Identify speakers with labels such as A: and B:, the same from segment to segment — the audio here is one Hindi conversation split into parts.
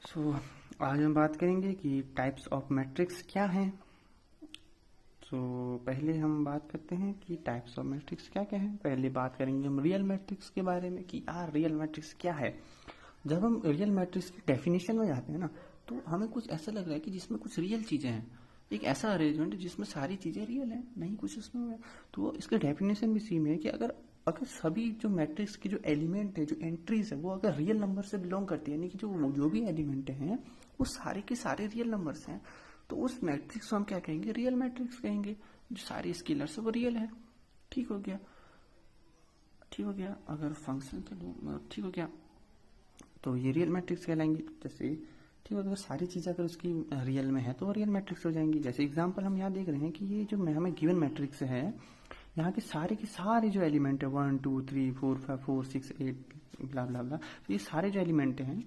A: सो आज हम बात करेंगे कि टाइप्स ऑफ मैट्रिक्स क्या हैं। पहले हम बात करते हैं कि टाइप्स ऑफ मैट्रिक्स क्या क्या है। पहले बात करेंगे हम रियल मैट्रिक्स के बारे में कि यार रियल मैट्रिक्स क्या है। जब हम रियल मैट्रिक्स की डेफिनेशन में जाते हैं ना, तो हमें कुछ ऐसा लग रहा है कि जिसमें कुछ रियल चीज़ें हैं, एक ऐसा अरेंजमेंट जिसमें सारी चीज़ें रियल हैं, नहीं कुछ उसमें है। तो इसका डेफिनेशन भी सेम है कि अगर अगर सभी जो मैट्रिक्स की जो एलिमेंट है, जो एंट्रीज है, वो अगर रियल नंबर से बिलोंग करती है, यानी कि जो भी एलिमेंट हैं वो सारे के सारे रियल नंबर्स हैं, तो उस मैट्रिक्स को हम क्या कहेंगे? रियल मैट्रिक्स कहेंगे। जो सारी स्केलर्स है वो रियल है। ठीक हो गया, ठीक हो गया। अगर फंक्शन के ठीक हो गया, तो ये रियल मैट्रिक्स कहलाएंगी। जैसे ठीक है, अगर सारी चीज़ें अगर उसकी रियल में है तो रियल मैट्रिक्स हो जाएंगी। जैसे एग्जांपल हम यहाँ देख रहे हैं कि ये जो हमें गिवन मैट्रिक्स है, यहाँ के सारे जो एलिमेंट है 1 2 3 4 5 4 6 8 ब्ला ब्ला ब्ला, तो ये सारे जो एलिमेंट हैं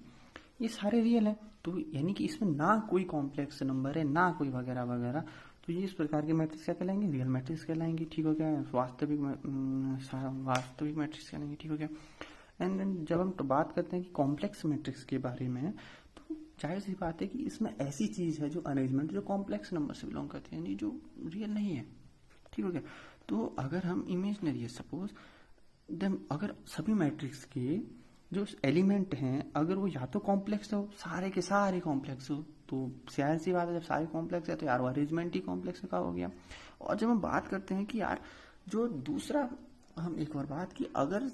A: ये सारे रियल हैं। तो यानी कि इसमें ना कोई कॉम्प्लेक्स नंबर है, ना कोई वगैरह वगैरह। तो ये इस प्रकार के मैट्रिक्स क्या कहलाएंगे? रियल मैट्रिक्स कहलाएंगे। ठीक हो गया। वास्तविक मैट्रिक्स कहलाएंगे। ठीक हो गया। एंड देन जब हम तो बात करते हैं कि कॉम्प्लेक्स मैट्रिक्स के बारे में, तो जाहिर सी बात है कि इसमें ऐसी चीज़ है जो अरेंजमेंट जो कॉम्प्लेक्स नंबर से बिलोंग करती है, यानी जो रियल नहीं है। ठीक हो गया। तो अगर हम इमेजनरी है सपोज, देन अगर सभी मैट्रिक्स के जो एलिमेंट हैं अगर वो या तो कॉम्प्लेक्स हो, सारे के सारे कॉम्प्लेक्स हो, तो जाहिर सी बात है जब सारे कॉम्प्लेक्स है तो यार वो अरेंजमेंट ही कॉम्प्लेक्स का हो गया। और जब हम बात करते हैं कि यार जो दूसरा, हम एक और बात की, अगर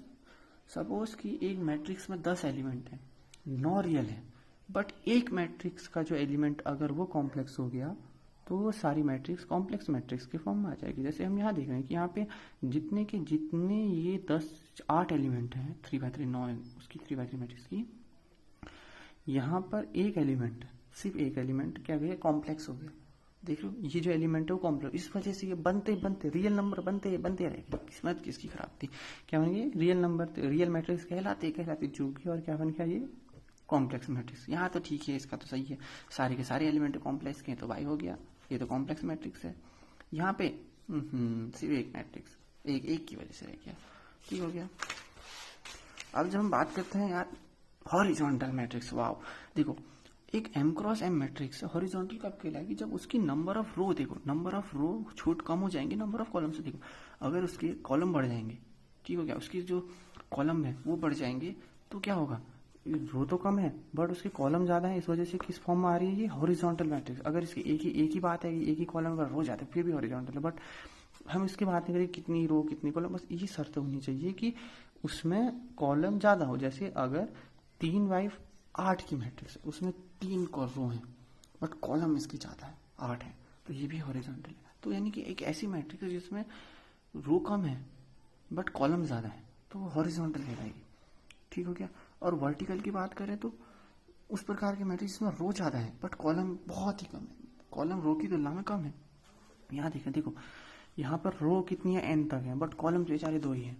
A: सपोज कि एक मैट्रिक्स में 10 एलिमेंट हैं, 9 रियल है, बट एक मैट्रिक्स का जो एलिमेंट अगर वो कॉम्प्लेक्स हो गया तो वो सारी मैट्रिक्स कॉम्प्लेक्स मैट्रिक्स के फॉर्म में आ जाएगी। जैसे हम यहाँ देख रहे हैं कि यहाँ पे जितने ये 8 एलिमेंट हैं, 3x3 9 उसकी 3x3 मैट्रिक्स की, यहाँ पर एक एलिमेंट, सिर्फ एक एलिमेंट क्या गया? कॉम्प्लेक्स हो गया। देख लो ये जो एलिमेंट है वो कॉम्प्लेक्स, इस वजह से ये बनते बनते रियल नंबर बनते बनते रहे। किस्मत किसकी खराब थी, क्या बन गए? रियल नंबर, रियल मैट्रिक्स कहलाते चूंकि, और क्या बन गया? ये कॉम्प्लेक्स मैट्रिक्स। यहाँ तो ठीक है, इसका तो सही है, सारे के सारे एलिमेंट कॉम्प्लेक्स के हैं, तो भाई हो गया, ये तो कॉम्प्लेक्स मैट्रिक्स है। यहाँ पे सिर्फ एक मैट्रिक्स एक की वजह से रह गया। ठीक हो गया। अब जब हम बात करते हैं यार हॉरिजॉन्टल मैट्रिक्स, वाओ, देखो एक m cross m matrix horizontal कब कहलाएगी? जब उसकी नंबर ऑफ रो, देखो नंबर ऑफ रो छूट कम हो जाएंगे नंबर ऑफ कॉलम से। देखो अगर उसके कॉलम बढ़ जाएंगे, ठीक हो गया, उसकी जो कॉलम है वो बढ़ जाएंगे, तो क्या होगा? रो तो कम है बट उसके कॉलम ज्यादा है, इस वजह से किस फॉर्म में आ रही है? ये हॉरिजॉन्टल मैट्रिक्स। अगर इसकी एक ही बात है कि एक ही कॉलम अगर रो जाता है फिर भी हॉरिजॉन्टल है, बट हम इसकी बात नहीं करें कितनी रो कितनी कॉलम, बस ये शर्त होनी चाहिए कि उसमें कॉलम ज्यादा हो। जैसे अगर 3x8 की मैट्रिक्स, उसमें 3 रो है बट कॉलम इसकी ज्यादा है, 8 है, तो ये भी हॉरिजॉन्टल है। तो यानी कि एक ऐसी मैट्रिक्स है जिसमें रो कम है बट कॉलम ज्यादा है, तो वो हॉरिजॉन्टल कहलाएगी। ठीक हो गया। और वर्टिकल की बात करें तो उस प्रकार के मैट्रिक्स जिसमें रो ज्यादा है बट कॉलम बहुत ही कम है, कॉलम रो की तुलना में कम है। यहाँ देखो यहाँ पर रो कितनी है? n तक है, बट कॉलम तो बेचारे 2 ही है,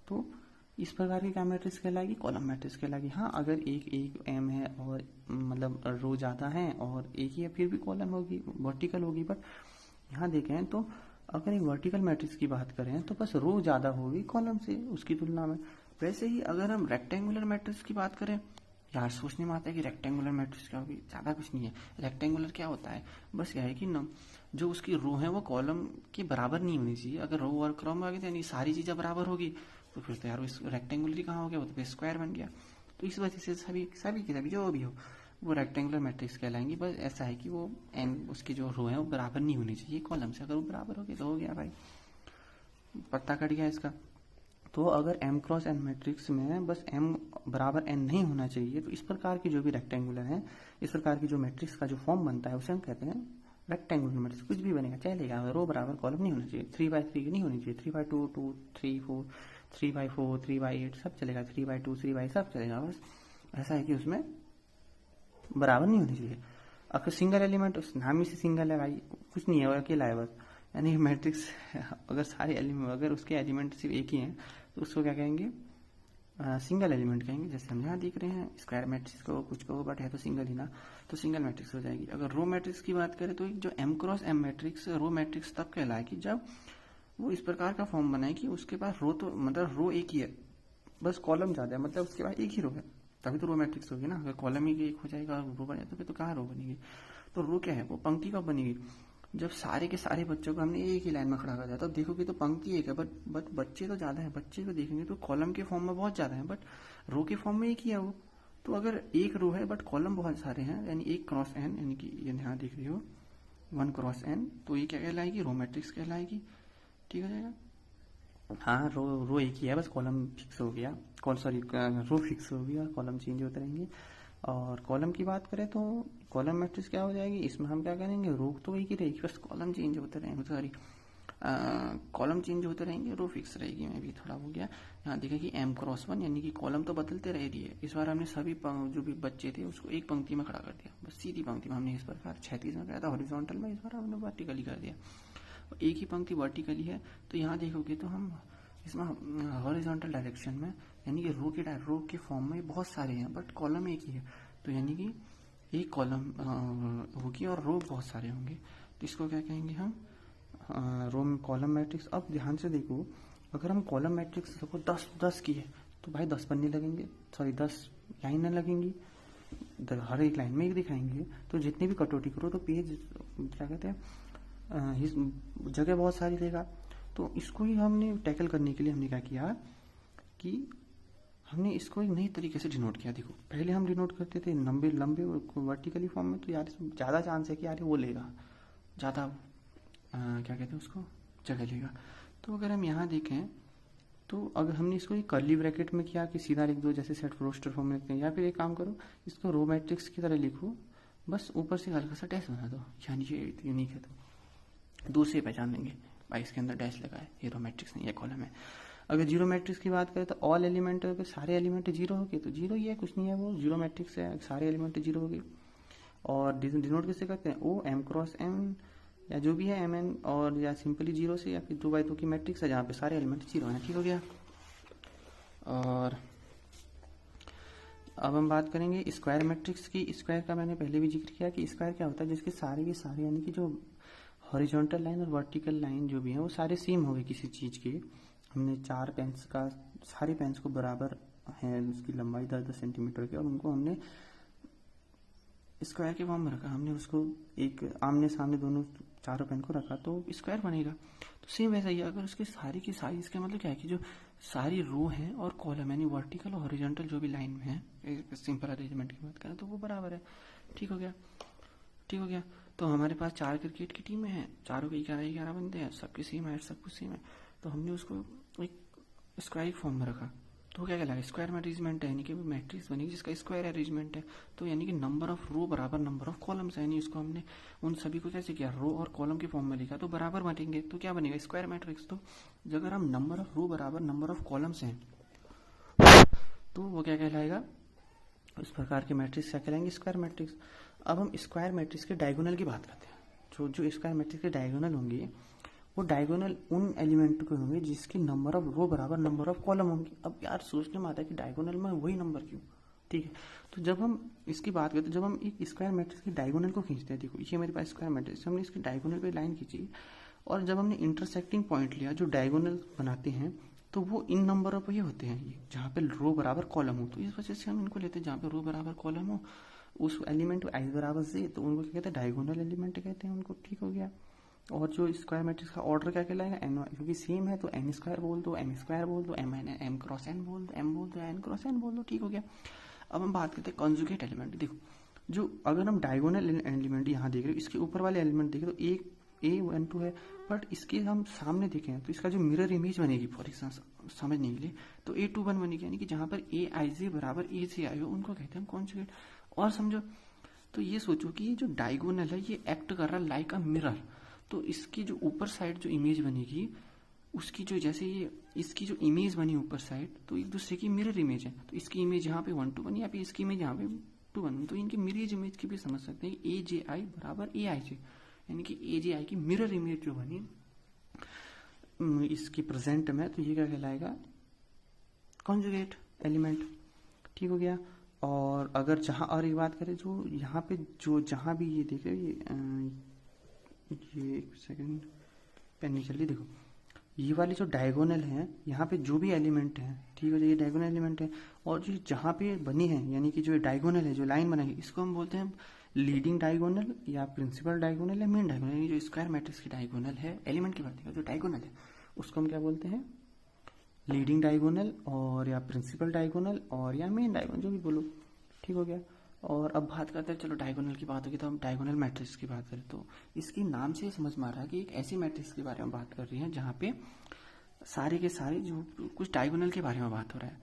A: तो इस प्रकार की क्या मैट्रिक्स कहलाएगी? कॉलम मैट्रिक्स कहलाएगी। हाँ, अगर एक m है और मतलब रो ज्यादा है और एक ही है, फिर भी कॉलम होगी, वर्टिकल होगी। बट यहाँ देखें तो अगर एक वर्टिकल मैट्रिक्स की बात करें तो बस रो ज्यादा होगी कॉलम से उसकी तुलना में। वैसे ही अगर हम रेक्टेंगुलर मैट्रिक्स की बात करें, यार सोचने में आता है कि रेक्टेंगुलर मैट्रिक्स क्या होगी? ज्यादा कुछ नहीं है। रेक्टेंगुलर क्या होता है? बस क्या है कि जो उसकी रो है वो कॉलम के बराबर नहीं होनी चाहिए। अगर रो और कॉलम आ गई तो यानी सारी चीजें बराबर होगी, तो फिर तो यार रेक्टेंगुलर कहाँ हो गया? वो तो स्क्वायर बन गया। तो इस वजह से सभी जो भी हो वो रेक्टेंगुलर मैट्रिक्स कहलाएंगी। बस ऐसा है कि वो उसकी जो रो है वो बराबर नहीं होनी चाहिए कॉलम से। अगर वो बराबर हो गया तो हो गया भाई, पत्ता कट गया इसका। तो अगर m क्रॉस n मैट्रिक्स में बस m बराबर n नहीं होना चाहिए, तो इस प्रकार की जो भी रेक्टेंगुलर है, इस प्रकार की जो मैट्रिक्स का जो फॉर्म बनता है उसे हम कहते हैं रेक्टेंगुलर मैट्रिक्स। कुछ भी बनेगा चलेगा, रो बराबर कॉलम नहीं होना चाहिए, 3x3 की नहीं होनी चाहिए, 3x2 2 3 4 3x4 3x8 सब चलेगा, 3x2 3x सब चलेगा। बस ऐसा है कि उसमें बराबर नहीं होनी चाहिए। अगर सिंगल एलिमेंट, उस नाम ही से सिंगल है भाई, कुछ नहीं है, वो अकेला है बस, यानी मैट्रिक्स अगर सारे एलिमेंट, अगर उसके एलिमेंट सिर्फ एक ही हैं तो उसको क्या कहेंगे? सिंगल एलिमेंट कहेंगे। जैसे हम यहाँ देख रहे हैं स्क्वायर मैट्रिक्स को कुछ को, बट है तो सिंगल ही ना, तो सिंगल मैट्रिक्स हो जाएगी। अगर रो मैट्रिक्स की बात करें तो जो m cross m matrix row matrix तब कहलाएगी जब वो इस प्रकार का फॉर्म बनाए कि उसके पास रो तो मतलब रो एक ही है, बस कॉलम ज्यादा है, मतलब उसके पास एक ही रो है, तभी तो रो मैट्रिक्स होगी ना। अगर कॉलम ही एक हो जाएगा और रो बन जाए तो फिर तो कहाँ रो बनेगी। तो रो क्या है, वो पंक्ति कब बनेगी, जब सारे के सारे बच्चों को हमने एक ही लाइन में खड़ा कर दिया। तब देखोगे तो पंक्ति एक है, बट बच्चे तो ज़्यादा है, बच्चे को देखेंगे तो कॉलम के फॉर्म में बहुत ज़्यादा है, बट रो के फॉर्म में एक ही है वो। तो अगर एक रो है बट कॉलम बहुत सारे हैं, यानी एक क्रॉस एन, यानी कि ये यहाँ देख रही हो 1 क्रॉस एन, तो ये क्या कहलाएगी, रो मैट्रिक्स कहलाएगी। ठीक हो जाएगा। हाँ, रो एक ही है, बस कॉलम फिक्स हो गया, सॉरी रो फिक्स हो गया और कॉलम चेंज होते रहेंगे। और कॉलम की बात करें तो कॉलम मैट्रिक्स क्या हो जाएगी, इसमें हम क्या करेंगे, रो तो एक ही रहेगी, बस कॉलम चेंज होते रहेंगे, सॉरी कॉलम चेंज होते रहेंगे, रो फिक्स रहेगी। मैं भी थोड़ा हो गया। यहाँ देखा कि m क्रॉस 1, यानी कि कॉलम तो बदलते रह रही है। इस बार हमने सभी जो भी बच्चे थे उसको एक पंक्ति में खड़ा कर दिया, बस सीधी पंक्ति में। हमने इस प्रकार क्षैतिज में किया था, हॉरिजॉन्टल में इस बार हमने वर्टिकली कर दिया। एक ही पंक्ति वर्टिकली है, तो यहाँ देखोगे तो हम इसमें हॉरिजॉन्टल डायरेक्शन में, यानी कि रो के फॉर्म में बहुत सारे हैं बट कॉलम एक ही है, तो यानी कि एक कॉलम होगी और रो बहुत सारे होंगे, तो इसको क्या कहेंगे हम, रो में कॉलम मैट्रिक्स। अब ध्यान से देखो, अगर हम कॉलम मैट्रिक्स को 10 की है तो भाई 10 पन्ने लगेंगे, सॉरी 10 लाइनें लगेंगी, हर एक लाइन में एक दिखाएंगे। तो जितनी भी कटौती करो तो पेज क्या कहते हैं, जगह बहुत सारी देगा। तो इसको ही हमने टैकल करने के लिए हमने क्या किया कि हमने इसको एक नई तरीके से डिनोट किया। देखो, पहले हम डिनोट करते थे लंबे वर्टिकली फॉर्म में, तो यार इसमें ज़्यादा चांस है कि यार वो लेगा ज़्यादा क्या कहते हैं उसको, जगह लेगा। तो अगर हम यहाँ देखें तो अगर हमने इसको एक कर्ली ब्रैकेट में किया कि सीधा लिख दो, जैसे सेट रोस्टर फॉर्म में लिखते हैं, या फिर एक काम करो इसको रो मैट्रिक्स की तरह लिखो, बस ऊपर से हल्का सा डैश बना दो, यानी ये यूनिक है तो दूसरे पहचान लेंगे भाई इसके अंदर डैश लगा है, ये रो मैट्रिक्स नहीं है, कॉलम है। अगर जीरो मैट्रिक्स की बात करें तो ऑल एलिमेंट, अगर सारे एलिमेंट जीरो हो गए तो जीरो ही है, कुछ नहीं है, वो जीरो मैट्रिक्स है, सारे एलिमेंट जीरो हो गए। और डिनोट किससे करते हैं, ओ m क्रॉस m या जो भी है mn, और या सिंपली जीरो से, या फिर 2x2 की मैट्रिक्स है जहाँ पे सारे एलिमेंट जीरो हैं। ठीक हो गया। और अब हम बात करेंगे स्क्वायर मैट्रिक्स की। स्क्वायर का मैंने पहले भी जिक्र किया कि स्क्वायर क्या होता है, जिसके सारे के सारे, यानी कि जो हॉरिजॉन्टल लाइन और वर्टिकल लाइन जो भी है वो सारे सेम हो गए किसी चीज़ के। हमने 4 पेन्स का, सारे पेन्स को बराबर है उसकी लंबाई 10-10 सेंटीमीटर की, और उनको हमने स्क्वायर के फॉर्म में रखा। हमने उसको एक आमने सामने दोनों चारों पेन को रखा तो स्क्वायर बनेगा। तो सेम वैसा ही अगर उसके सारी की सारी, इसका मतलब क्या है कि जो सारी रो हैं और कॉलम, यानी वर्टिकल और हॉरिजॉन्टल जो भी लाइन में है, सिंपल अरेंजमेंट की बात करें तो वो बराबर है। ठीक हो गया, ठीक हो गया। तो हमारे पास 4 क्रिकेट की टीमें हैं, चारों के 11-11 बंदे हैं, सबके सेम हाइट, सब कुछ सेम है, तो हमने उसको एक स्क्वायर फॉर्म में रखा। तो क्या कहलाएगा, स्क्वायर में अरेंजमेंट है, यानी कि मैट्रिक्स बनेगी जिसका स्क्वायर अरेंजमेंट है। तो यानी कि नंबर ऑफ रो बराबर नंबर ऑफ कॉलम्स है, यानी इसको हमने उन सभी को कैसे किया, रो और कॉलम के फॉर्म में लिखा, तो बराबर बनेंगे, तो क्या बनेगा, स्क्वायर मैट्रिक्स। तो अगर हम नंबर ऑफ रो बराबर नंबर ऑफ कॉलम्स हैं तो वो क्या कहलाएगा, इस प्रकार के मैट्रिक्स क्या कहलाएंगे, स्क्वायर मैट्रिक्स। अब हम स्क्वायर मैट्रिक्स के डायगोनल की बात करते हैं। जो स्क्वायर मैट्रिक्स के डायगोनल होंगे वो डायगोनल उन एलिमेंट के होंगे जिसकी नंबर ऑफ रो बराबर नंबर ऑफ कॉलम होंगे। अब यार सोचने में आता है कि डायगोनल में वही नंबर क्यों, ठीक है। तो जब हम इसकी बात करते हैं, जब हम एक स्क्वायर मैट्रिक्स की डायगोनल को खींचते हैं, देखो ये मेरे पास स्क्वायर मैट्रिक्स, हमने इसकी डायगोनल पे लाइन खींची, और जब हमने इंटरसेक्टिंग पॉइंट लिया जो डायगोनल बनाते हैं, तो वो इन नंबर ऑफ ये होते हैं, ये जहाँ पे रो बराबर कॉलम हो, तो इस वजह से हम इनको लेते हैं जहाँ पे रो बराबर कॉलम हो, उस एलिमेंट आई बराबर से, तो उनको क्या कहते हैं, डायगोनल एलिमेंट कहते हैं उनको। ठीक हो गया। और जो स्क्वायर मैट्रिक्स का ऑर्डर क्या कहलाएगा, एन, क्योंकि सेम है तो एन स्क्वायर बोल दो, एम स्क्वायर बोल दो, एम क्रॉस एन बोल दो, एम बोल दो, एन क्रॉस एन बोल दो। ठीक हो गया। अब हम बात करते हैं कॉन्जुगेट एलिमेंट। देखो, जो अगर हम डायगोनल एलिमेंट यहाँ देख रहे हो, इसके ऊपर वाले एलिमेंट देख रहे हो, एक A12 है, बट इसके हम सामने देखें तो इसका जो मिरर इमेज बनेगी, फॉर एग्जाम्पल समझने के लिए, तो A21 बनेगी, यानी कि जहाँ पर AIJ बराबर AJI हो उनको कहते हैं हम कॉन्जुगेट। और समझो, तो ये सोचो कि ये जो डायगोनल है ये एक्ट कर रहा है लाइक अ मिरर, तो इसकी जो ऊपर साइड जो इमेज बनेगी, उसकी जो, जैसे ये इसकी जो इमेज बनी ऊपर साइड, तो एक दूसरे की मिरर इमेज है, तो इसकी इमेज यहाँ पे 1:1 या फिर इसकी इमेज यहाँ पे 2:1, तो इनकी मिरर इमेज की भी समझ सकते हैं AJI बराबर AIJ, यानी कि AJI की मिरर इमेज जो बनी इसकी प्रेजेंट में, तो ये क्या कहलाएगा, कॉन्जुगेट एलिमेंट। ठीक हो गया। और अगर जहाँ, और एक बात करें, जो यहाँ पे जो जहाँ भी ये देख रहे हो, ये एक सेकंड पेन नहीं चल रही, देखो ये वाले जो डायगोनल हैं यहाँ पे जो भी एलिमेंट हैं, ठीक है, ये डायगोनल एलिमेंट है, और जो जहाँ पे बनी है यानी कि जो डायगोनल है, जो लाइन बनाई, इसको हम बोलते हैं लीडिंग डायगोनल या प्रिंसिपल डायगोनल या मेन डायगोनल। यानी जो स्क्वायर मैट्रिक्स की डायगोनल है, एलिमेंट की बात है, जो डायगोनल है उसको हम क्या बोलते हैं, लीडिंग डायगोनल और या प्रिंसिपल डायगोनल और या मेन डायगोनल, जो भी बोलो, ठीक हो गया। और अब बात करते हैं, चलो डायगोनल की बात होगी तो हम डायगोनल मैट्रिक्स की बात करें तो इसकी नाम से समझ में आ रहा है कि एक ऐसी मैट्रिक्स के बारे में बात कर रही है जहाँ पे सारे के सारे जो कुछ डायगोनल के बारे में बात हो रहा है।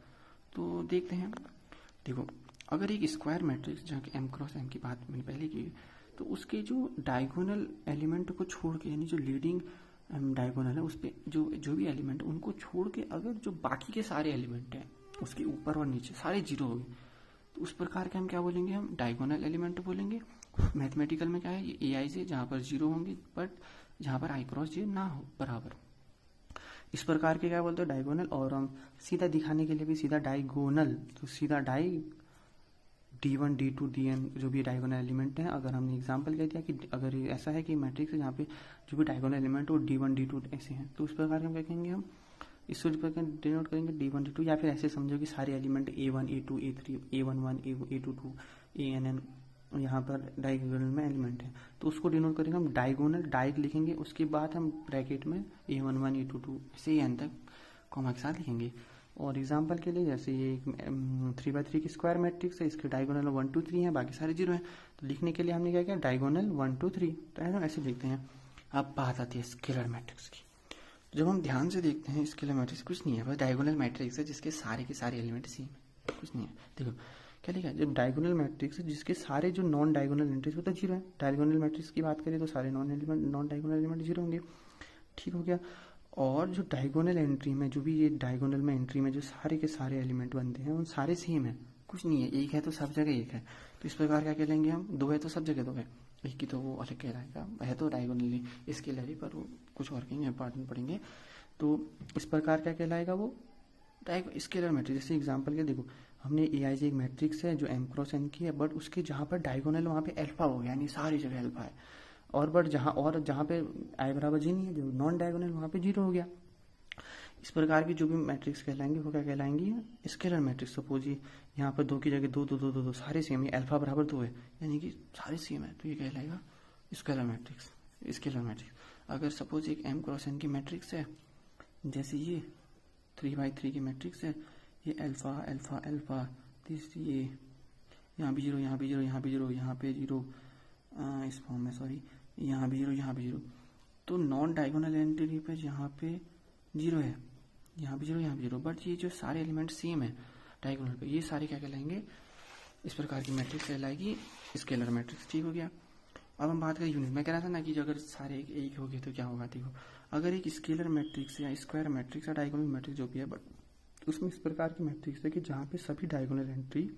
A: तो देखते हैं, देखो अगर एक स्क्वायर मैट्रिक्स जहाँ की एम क्रॉस एम की बात मैंने पहले की, तो उसके जो डायगोनल एलिमेंट को छोड़ के, यानी जो लीडिंग डायगोनल है उस पर जो भी एलिमेंट है उनको छोड़ के अगर जो बाकी के सारे एलिमेंट हैं उसके ऊपर और नीचे सारे जीरो हो गए, तो उस प्रकार के हम क्या बोलेंगे, हम डायगोनल एलिमेंट बोलेंगे। मैथमेटिकल में क्या है, ये ए आई जे जहाँ पर जीरो होंगे बट जहाँ पर आई क्रॉस जे ना हो बराबर, इस प्रकार के क्या बोलते हैं डायगोनल। और हम सीधा दिखाने के लिए भी सीधा डायगोनल, तो सीधा डाई D1 D2 DN जो भी डायगोनल एलिमेंट हैं, अगर हमने एग्जांपल कह दिया कि अगर ऐसा है कि मैट्रिक्स है जहाँ पे जो भी डायगोनल एलिमेंट वो D1 D2 ऐसे हैं, तो उस प्रकार हम क्या कहेंगे, हम इसको डिनोट करेंगे D1 D2, या फिर ऐसे समझो कि सारे element A1 A2 A3 A11 A22 ANN यहाँ पर डायगोनल में एलिमेंट है, तो उसको डिनोट करेंगे हम डायगोनल, डायग लिखेंगे, उसके बाद हम ब्रैकेट में A11 A22 ऐसे एन तक कॉमा के साथ लिखेंगे। और एग्जांपल के लिए जैसे ये 3x3 की स्क्वायर मैट्रिक्स है, इसके डायगोनल 1 2 3 है, बाकी सारे जीरो हैं, तो लिखने के लिए हमने क्या किया, डायगोनल 1 2 3, तो ऐसे लिखते हैं। अब बात आती है स्केलर मैट्रिक्स की। जब हम ध्यान से देखते हैं स्केलर मैट्रिक्स कुछ नहीं है, बस डायगोनल मैट्रिक्स है जिसके सारे के सारे एलिमेंट सेम है, कुछ नहीं है। देखो क्या लिखा है, जब डायगोनल मैट्रिक्स है जिसके सारे जो नॉन डायगोनल एंट्रीज होता है जीरो है, डायगोनल मैट्रिक्स की बात करें तो सारे नॉन डायगोनल एलिमेंट जीरो होंगे, ठीक हो गया। और जो डायगोनल एंट्री में जो भी ये डायगोनल में एंट्री में जो सारे के सारे एलिमेंट बनते हैं उन सारे सेम है, कुछ नहीं है, एक है तो सब जगह एक है, तो इस प्रकार क्या कहलाएंगे हम, दो है तो सब जगह दो है, एक की तो वो अलग कहलाएगा, है तो डायगोनली इसके लिए, पर वो कुछ और कहेंगे, इंपॉर्टेंट पढ़ेंगे। तो इस प्रकार क्या कहलाएगा वो स्केलर मैट्रिक्स। जैसे एग्जांपल के देखो, हमने ए आई जे एक मैट्रिक्स है जो एम क्रॉस एन की है, बट उसके जहाँ पर डायगोनल वहाँ पे अल्फा हो गया, यानी सारी जगह अल्फा है, और बट जहाँ पे आई बराबर जी नहीं है, जो नॉन डायगोनल वहाँ पे जीरो हो गया। इस प्रकार की जो भी मैट्रिक्स कहलाएंगे वो क्या कहलाएंगी, स्केलर मैट्रिक्स। सपोज ये यहाँ पर दो की जगह दो दो दो दो दो सारे सेम है, अल्फा बराबर दो है, यानी कि सारे सेम है, तो ये कहलाएगा स्केलर मैट्रिक्स, स्केलर मैट्रिक्स। अगर सपोज एक एम क्रॉस एन की मैट्रिक्स है, जैसे ये 3x3 की मैट्रिक्स है, ये अल्फा अल्फा अल्फा, ये यहाँ भी जीरो, यहाँ भी जीरो, यहाँ भी जीरो, यहाँ पे जीरो, इस फॉर्म में सॉरी, यहाँ भी जीरो, यहाँ भी जीरो, तो नॉन डायगोनल एंट्री पे यहाँ पे जीरो है, यहाँ भी जीरो, यहाँ भी जीरो, बट ये जो सारे एलिमेंट सेम है डायगोनल पे, ये सारे क्या कहलाएंगे, इस प्रकार की मैट्रिक्स कहलाएगी स्केलर मैट्रिक्स, ठीक हो गया। अब हम बात करें यूनिट, मैं कह रहा था ना कि अगर सारे एक हो गए तो क्या होगा, देखो अगर एक स्केलर मैट्रिक्स या स्क्वायर मैट्रिक्स या डायगोनल मैट्रिक्स जो भी है, बट उसमें इस प्रकार की मैट्रिक्स है कि जहाँ पे सभी डायगोनल एंट्री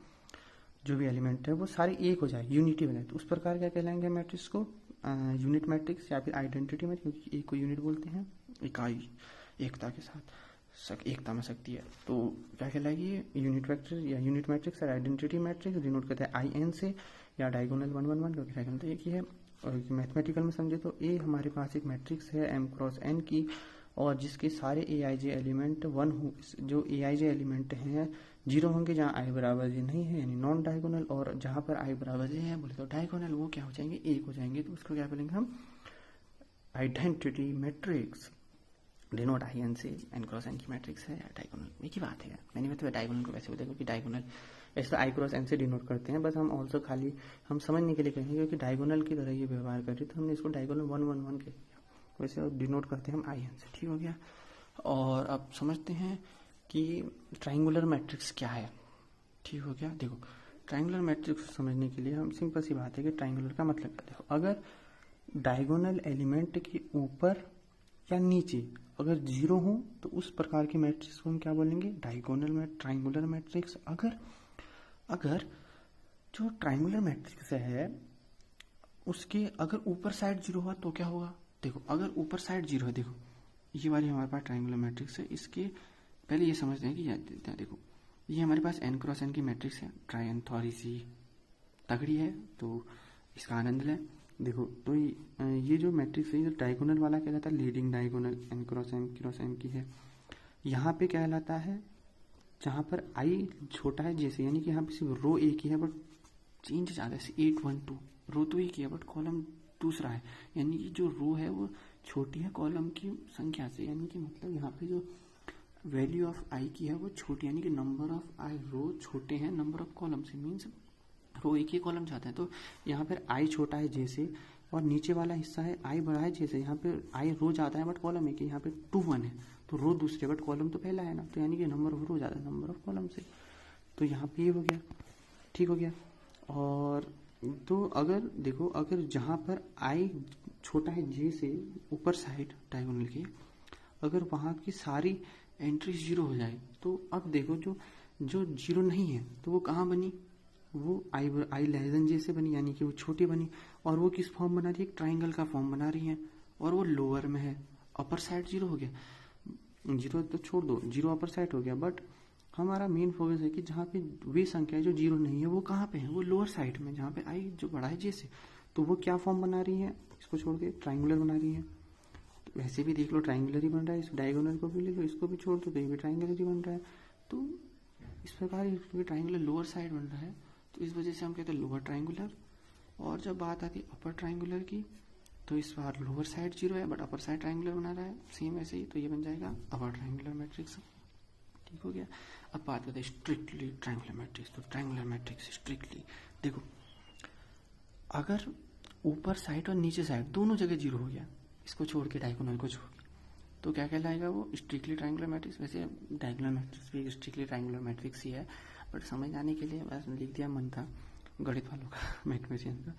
A: जो भी एलिमेंट है वो सारे एक हो जाए, यूनिटी बने, तो उस प्रकार क्या कहलाएंगे मैट्रिक्स को, यूनिट मैट्रिक्स या फिर आइडेंटिटी में, क्योंकि एक को यूनिट बोलते हैं, इकाई एकता के साथ एकता में शक्ति है, तो क्या कहलाएगी यूनिट वेक्टर या यूनिट मैट्रिक्स और आइडेंटिटी मैट्रिक्स, डिनोट करते हैं आई एन से या डायगोनल 1 1 1, क्योंकि डायगोनल तो एक ही है। और मैथमेटिकल में समझे तो ए हमारे पास एक मैट्रिक्स है एम क्रॉस एन की, और जिसके सारे ए आई जे एलिमेंट वन हो, जो ए आई जे एलिमेंट हैं जीरो होंगे जहाँ आई बराबर जे नहीं है, यानी नॉन डायगोनल, और जहाँ पर आई बराबर जे है बोले तो डायगोनल, वो क्या हो जाएंगे, एक हो जाएंगे, तो उसको क्या बोलेंगे हम identity matrix, denote I N से एन क्रॉस एन की मैट्रिक्स है या डायगोनल, एक ही बात है। मैंने बताया डायगोनल को वैसे बोलते हैं क्योंकि डायगोनल ऐसे तो आई क्रॉस एन से डिनोट करते हैं, बस हम ऑल्सो खाली हम समझने के लिए कहेंगे क्योंकि डायगोनल की तरह ये व्यवहार कर रही, तो हमने इसको डायगोनल 1 1 1 कह दिया, वैसे डिनोट करते हैं हम आई एन से, ठीक हो गया। और अब समझते हैं कि ट्राइंगुलर मैट्रिक्स क्या है, ठीक हो गया। देखो ट्राइंगुलर मैट्रिक्स समझने के लिए हम सिंपल सी बात है कि ट्राइंगुलर का मतलब क्या, देखो अगर डायगोनल एलिमेंट के ऊपर या नीचे अगर जीरो हो तो उस प्रकार के मैट्रिक्स को हम क्या बोलेंगे, डायगोनल में ट्राइंगुलर मैट्रिक्स। अगर जो ट्राइंगुलर मैट्रिक्स है उसके अगर ऊपर साइड जीरो हुआ तो क्या होगा, देखो अगर ऊपर साइड जीरो है, देखो ये वाली हमारे पास ट्राइंगुलर मैट्रिक्स है, इसके पहले ये समझते हैं कि देखो ये हमारे पास एन क्रॉस एन की मैट्रिक्स है, ट्रायन थोड़ी सी तगड़ी है तो इसका आनंद लें। देखो तो ये जो मैट्रिक्स है, ये डायगोनल वाला कहलाता है leading diagonal, N cross M की है। यहाँ पे क्या कहलाता है, जहाँ पर आई छोटा है जैसे, यानी कि यहाँ पे सिर्फ रो एक ही है बट चेंज ज़्यादा है, 8 1 2, रो तो एक ही है बट कॉलम दूसरा है, यानी कि जो रो है वो छोटी है कॉलम की संख्या से, यानी कि मतलब यहाँ पे जो वैल्यू ऑफ आई की है वो छोटी, यानी कि नंबर ऑफ आई रो छोटे हैं नंबर ऑफ कॉलम से, मीन्स रो एक ही कॉलम चाहते हैं। तो यहाँ पर आई छोटा है जैसे, और नीचे वाला हिस्सा है आई बड़ा है जैसे, यहाँ पे आई रो ज़्यादा है बट कॉलम एक है, यहाँ पे 2 1 है तो रो दूसरे बट कॉलम तो पहला है ना, तो यानी कि नंबर ऑफ रो ज़्यादा है नंबर ऑफ कॉलम से। तो यहाँ पे ये हो गया, ठीक हो गया। और तो अगर देखो, अगर जहाँ पर आई छोटा है जे से ऊपर साइड डायगोनल के, अगर वहाँ की सारी एंट्री 0 हो जाए, तो अब देखो जो जो 0 नहीं है तो वो कहाँ बनी, वो आई लेस देन जे से बनी, यानी कि वो छोटी बनी, और वो किस फॉर्म बना रही है, एक ट्राइंगल का फॉर्म बना रही है, और वो लोअर में है, अपर साइड 0 हो गया, 0 तो छोड़ दो, 0 अपर साइड हो गया, बट हमारा मेन फोकस है कि जहाँ पे वे संख्या जो 0 नहीं है वो कहाँ पे है, वो लोअर साइड में, जहाँ पे आई जो बड़ा है जे से, तो वो क्या फॉर्म बना रही है, इसको छोड़ के ट्राइंगुलर बना रही है। तो वैसे भी देख लो ट्राइंगुलर ही बन रहा है, इस डायगोनल को भी ले लो, इसको भी छोड़ दो तो ये भी ट्राइंगुलर ही बन रहा है। तो इस प्रकार ट्राइंगुलर लोअर साइड बन रहा है, तो इस वजह से हम कहते हैं लोअर ट्राइंगुलर। और जब बात आती है अपर ट्राइंगुलर की, तो इस बार लोअर साइड 0 है बट अपर साइड ट्राइंगुलर बना रहा है, सेम ऐसे ही, तो ये बन जाएगा अपर ट्राइंगुलर मैट्रिक्स, ठीक हो गया। अब बात करते हैं स्ट्रिक्टली ट्राइंगुलर मैट्रिक्स। तो ट्राइंगुलर मैट्रिक्स स्ट्रिक्टली देखो, अगर ऊपर साइड और नीचे साइड दोनों जगह 0 हो गया, इसको छोड़ के डायगोनल को छोड़ के, तो क्या कहलाएगा वो स्ट्रिक्टली ट्राइंगुलर मैट्रिक्स। वैसे डायगोनल मैट्रिक्स भी स्ट्रिक्टली ट्राइंगुलर मैट्रिक्स ही है, बट समझ आने के लिए बस लिख दिया, मन था गणित वालों का, मैथमेटिशियन का।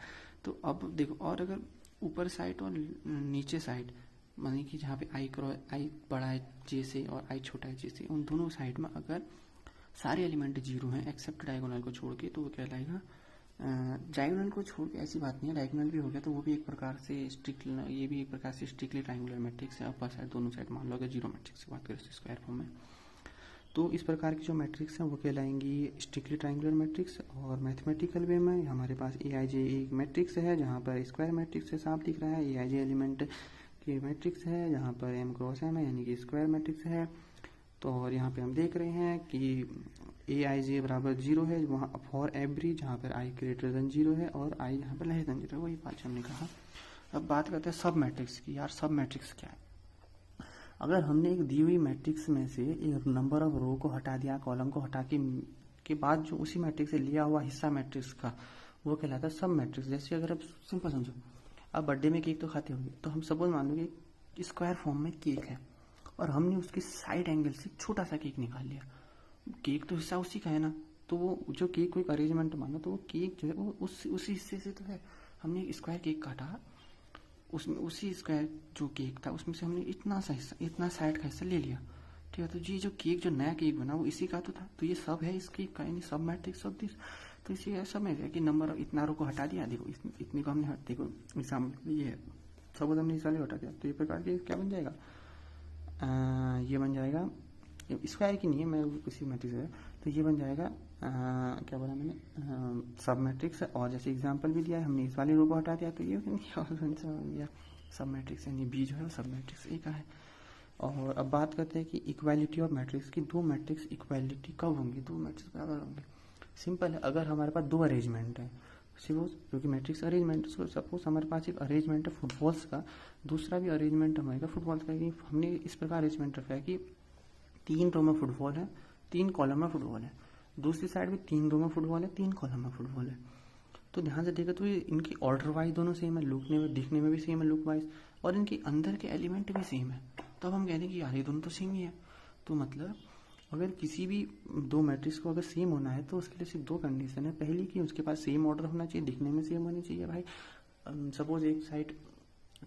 A: तो अब देखो, और अगर ऊपर साइड और नीचे साइड, मानी कि जहाँ पे आई बड़ा है जे से और आई छोटा है जे से, उन दोनों साइड में अगर सारे एलिमेंट 0 हैं एक्सेप्ट डायगोनल को छोड़ के, तो वो कहलाएगा, डायगोनल को छोड़ के ऐसी बात नहीं है, डायगोनल भी हो गया तो वो भी एक प्रकार से ये भी एक प्रकार से स्ट्रिक्टली ट्राइंगुलर मैट्रिक्स है। अपर साइड दोनों साइड मान लो अगर 0 मैट्रिक्स की बात करें स्क्वायर फॉर्म में, तो इस प्रकार की जो मैट्रिक्स हैं वो कहलाएंगी स्ट्रिक्टली ट्राइंगुलर मैट्रिक्स। और मैथमेटिकल वे में हमारे पास AIJ एक मैट्रिक्स है, जहाँ पर स्क्वायर मैट्रिक्स से साफ दिख रहा है, AIJ एलिमेंट की मैट्रिक्स है, जहाँ पर M क्रॉस M है, यानी कि स्क्वायर मैट्रिक्स है। तो और यहाँ पे हम देख रहे हैं कि AIJ बराबर 0 है वहाँ फॉर एवरी, जहाँ पर I ग्रेटर देन 0 है और I यहाँ पर लेस देन 0 है, वही बात हमने कहा। अब बात करते हैं सब मैट्रिक्स की। यार सब मैट्रिक्स क्या है, अगर हमने एक दी हुई मैट्रिक्स में से एक नंबर ऑफ रो को हटा दिया, कॉलम को हटा के बाद जो उसी मैट्रिक्स से लिया हुआ हिस्सा मैट्रिक्स का, वो कहलाता है सब मैट्रिक्स। जैसे अगर आप सिंपल समझो, आप बर्थडे में केक तो खाते होंगे, तो हम सपोज मान लो कि स्क्वायर फॉर्म में केक है और हमने उसके साइड एंगल से छोटा सा केक निकाल लिया, केक तो हिस्सा उसी का है ना, तो वो जो केक को एक अरेंजमेंट मानो, तो वो केक जो है वो उसी हिस्से से तो है। हमने स्क्वायर केक काटा, उसमें उसी स्क्वायर जो केक था उसमें से हमने इतना सा हिस्सा, इतना साइड का हिस्सा ले लिया, ठीक है। तो ये जो केक, जो नया केक बना वो इसी का तो था, तो ये सब है इस केक का, यानी सब मैट्रिक्स ऑफ दिस। तो इसी ऐसा में है कि नंबर इतना रो को हटा दिया, देखो इतनी को हमने देखो एग्जाम्पल ये है, सब हमने इस वाले हटा दिया, तो ये प्रकार के क्या बन जाएगा, ये बन जाएगा, स्क्वायर की नहीं है, मैं किसी मैट्रिक्स है, तो ये बन जाएगा क्या बोला मैंने, सब मैट्रिक्स। और जैसे एग्जांपल भी दिया है हमने, इस वाले रो को हटा दिया तो ये बन गया सब मैट्रिक्स, यानी बी जो है वो सब मैट्रिक्स ए का है। और अब बात करते हैं कि इक्वालिटी ऑफ मैट्रिक्स की। दो मैट्रिक्स इक्वालिटी कब होंगी, दो मैट्रिक्स बराबर होंगे। सिंपल है, अगर हमारे पास दो अरेंजमेंट है, सपोज क्योंकि मैट्रिक्स अरेंजमेंट, सपोज हमारे पास एक अरेंजमेंट है फुटबॉल्स का, दूसरा भी अरेंजमेंट हमारे फुटबॉल्स का, हमने इस प्रकार अरेंजमेंट रखा है कि 3 रो में फुटबॉल है, 3 कॉलम में फुटबॉल है, दूसरी साइड में 3 रो में फुटबॉल है, 3 कॉलम में फुटबॉल है। तो ध्यान से देखा तो ये इनकी ऑर्डर वाइज दोनों सेम है, लुकने में दिखने में भी सेम है लुक वाइज, और इनके अंदर के एलिमेंट भी सेम है। तब हम कहते हैं कि यार ये दोनों तो सेम ही है। तो मतलब अगर किसी भी दो मैट्रिक्स को अगर सेम होना है तो उसके लिए सिर्फ दो कंडीशन है। पहली कि उसके पास सेम ऑर्डर होना चाहिए, दिखने में सेम होनी चाहिए। भाई सपोज एक साइड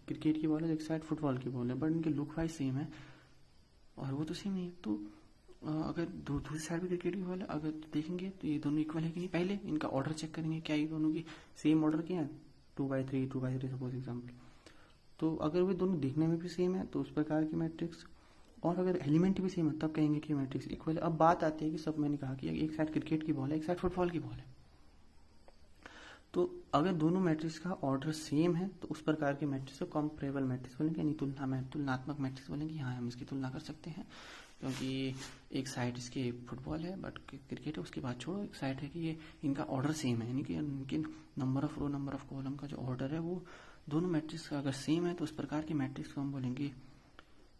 A: क्रिकेट की बॉल है, एक साइड फुटबॉल की बॉल है, बट इनके लुक वाइज सेम है और वो तो सेम नहीं है। तो अगर दूसरी साइड भी क्रिकेट की बॉल है, अगर देखेंगे तो ये दोनों इक्वल है कि नहीं, पहले इनका ऑर्डर चेक करेंगे क्या ये दोनों की सेम ऑर्डर क्या है, 2x3 सपोज एग्जाम्पल। तो अगर वे दोनों दिखने में भी सेम है तो उस प्रकार की मैट्रिक्स, और अगर एलिमेंट भी सेम है तब कहेंगे कि मैट्रिक्स इक्वल है। अब बात आती है कि सब मैंने कहा कि एक साइड क्रिकेट की बॉल है, एक साइड फुटबॉल की बॉल है, तो अगर दोनों मैट्रिक्स का ऑर्डर सेम है तो उस प्रकार के मैट्रिक्स को कंपेरेबल मैट्रिक्स बोलेंगे, यानी तुलनात्मक मैट्रिक्स बोलेंगे। हाँ, हम इसकी तुलना कर सकते हैं, क्योंकि एक साइड इसके फुटबॉल है बट क्रिकेट है, उसकी बात छोड़ो। एक साइड है कि ये इनका ऑर्डर सेम है, यानी कि इनके number of row number of column का जो ऑर्डर है वो दोनों मैट्रिक्स का अगर सेम है तो उस प्रकार के मैट्रिक्स को हम बोलेंगे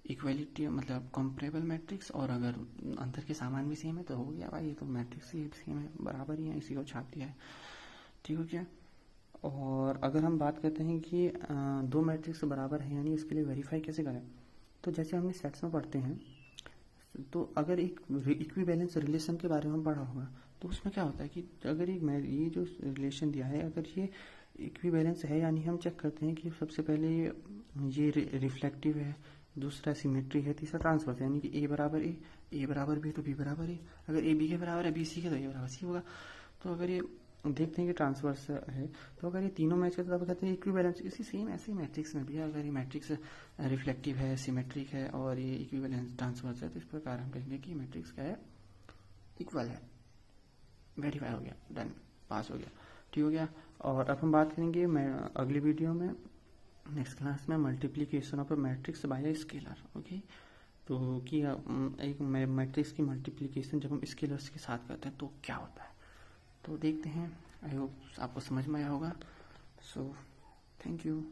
A: इक्वलिटी, मतलब कंपेरेबल मैट्रिक्स। और अगर अंतर के सामान भी सेम है तो हो गया भाई, ये तो मैट्रिक्स ही सेम है, बराबर ही है, इसी को छाप दिया है। ठीक हो गया। और अगर हम बात करते हैं कि दो मैट्रिक्स बराबर है, यानी उसके लिए वेरीफाई कैसे करें, तो जैसे हमने सेट्स में पढ़ते हैं, तो अगर एक इक्विवेलेंस रिलेशन के बारे में पढ़ा होगा, तो उसमें क्या होता है कि अगर ये जो रिलेशन दिया है, अगर ये इक्विवेलेंस है, यानी हम चेक करते हैं कि सबसे पहले ये रिफ्लेक्टिव है, दूसरा सिमेट्री है, तीसरा ट्रांसवर्स, यानी कि ए बराबर बी तो बी बराबर ए। अगर ए बी के बराबर है, बी सी के तो ए बराबर सी होगा। तो अगर ये देखते हैं कि ट्रांसवर्स है, तो अगर ये तीनों मैच करते तब कहते हैं इक्विवेलेंस। इसी सेम ऐसे मैट्रिक्स में भी अगर ये मैट्रिक्स रिफ्लेक्टिव है, सिमेट्रिक है और ये इक्विवेलेंस ट्रांसवर्स है, तो इस प्रकार हम कहेंगे कि मैट्रिक्स क्या है, इक्वल है। वेरीफाई हो गया, डन, पास हो गया, ठीक हो गया। और अब हम बात करेंगे मैं अगली वीडियो में, नेक्स्ट क्लास में, multiplication of matrix bye scalar. Okay, तो कि एक मैट्रिक्स की मल्टीप्लीकेशन जब हम स्केलर्स के साथ करते हैं तो क्या होता है, तो देखते हैं। आई होप आपको समझ में आया होगा। So thank you.